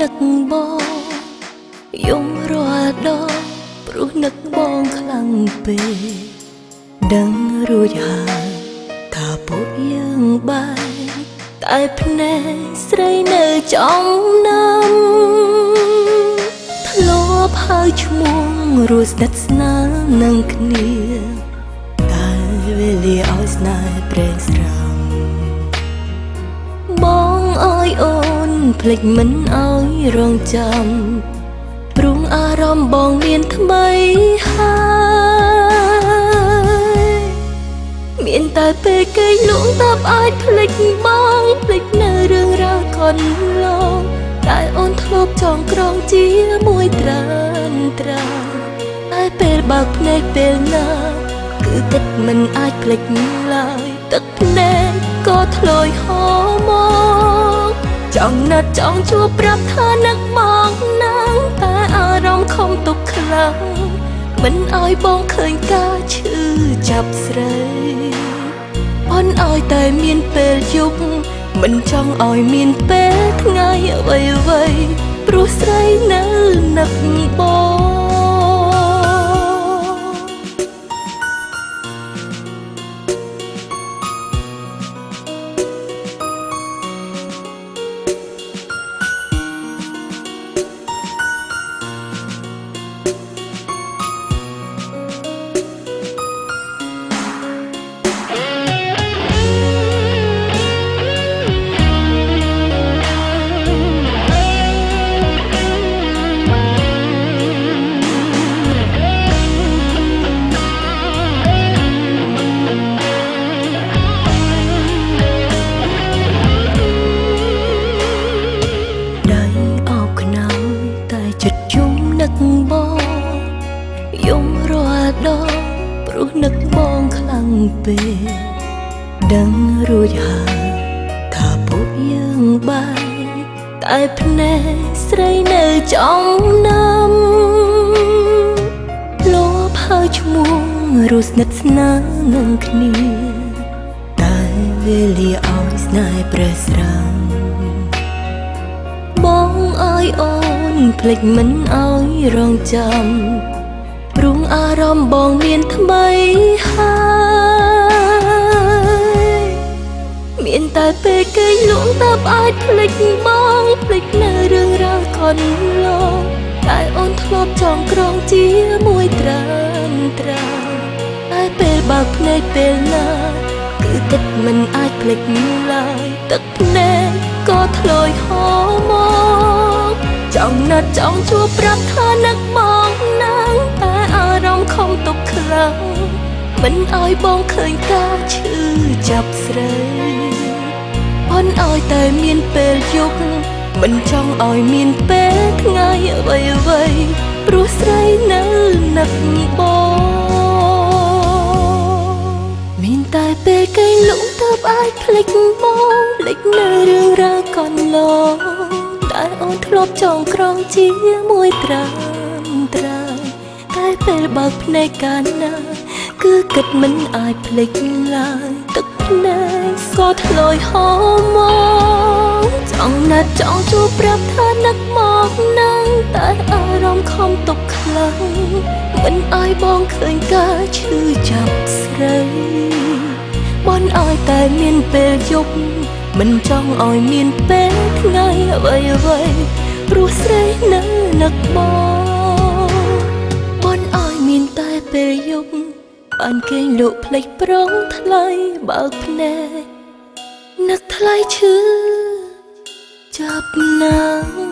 នឹកបងយំរាល់ដងព្រោះនឹកបងខ្លាំងពេកដឹងរួចហើយថាពួកយើងបាយតែភ្នែកស្រីនៅចំណាំធ្លាប់ហើយឈ្មោះរស់ស្និទ្ធស្នាលនឹងគ្នាតែវេលាឲ្យស្នេហ៍ប្រេងស្រាំបងអើយអូនភ្លេចមិនអើយរងចាំព្រោះអារម្មណ៍បងមានថ្មីហើយមានតែពេលគេលងតើបអាចភ្លេចបងភ្លេចនៅរឿងរ៉ាវកន្លងតែអូនធ្លាប់ចងក្រងជាមួយត្រានត្រាតែពេលបើកភ្នែកពេលណាគឺគិតមិនអាចភ្លេចឡើយទឹកភ្នែកក៏ធ្លាយហូរមកចង់ណាត់ចង់ជួបប្រាប់ថានឹកមកណាស់តែអារម្មណ៍ខំទុកខ្លាំងមិនឲ្យបងឃើញការឈឺចាប់ស្រីអូនឲ្យតែមានពេលយប់មិនចង់ឲ្យមានពេលថ្ងៃអ្វីព្រោះស្រីនៅនឹកបងយំរាល់ដងព្រោះនឹកបងខ្លាំងពេកដឹងរួចហើយថាពួកយើងបាយតែភ្នែកស្រីនៅចំណាំលោភហើយឈ្មោះរស់ស្និទ្ធស្នាលនឹងគ្នាតែវេលាឲ្យស្នេហ៍ប្រេះស្រាំបងអើយអូនភ្លេចមិនអើយរងចាំព្រោះអារម្មណ៍បងមានថ្មីហើយមានតែពេលគេលងតើបអាចភ្លេចបងភ្លេចនៅរឿងរ៉ាវកន្លងតែអូនធ្លាប់ចងក្រងជាមួយត្រានត្រាតែពេលបើកភ្នែកពេលណាគឺគិតមិនអាចភ្លេចឡើយទឹកភ្នែកក៏ធ្លាយហូរមកចង់ណាត់ចង់ជួបប្រាប់ថានឹកមកណាស់តែអារម្មណ៍ខំទុកខ្លាំងមិនឲ្យបងឃើញការឈឺចាប់ស្រីអូនឲ្យតែមានពេលយប់មិនចង់ឲ្យមានពេលថ្ងៃអ្វីព្រោះស្រីនៅនឹកបងមានតែពេលគេលងតើបអាចភ្លេចបងភ្លេចនៅរឿងរ៉ាវកន្លងតែអូនធ្លាប់ចងក្រងជាមួយត្រានត្រាតែពេលបើកភ្នែកកាលណាគឺគិតមិនអាចភ្លេចឡើយទឹកភ្នែកក៏ធ្លាយហូរមកចង់ណាត់ចង់ជួបប្រាប់ថានឹកមកណាស់តែអារម្មណ៍ខំទុកខ្លាំងមិនឲ្យបងឃើញការឈឺចាប់ស្រីបងឲ្យតែមានពេលយប់មិនចង់ឲ្យមានពេលថ្ងៃអ្វីព្រោះស្រីនៅនឹកបងឲ្យមានតែពេលយប់បានគេលក់ភ្លេចប្រងថ្លៃបើកភ្នែកនឹកថ្លៃឈឺចាប់ណាស់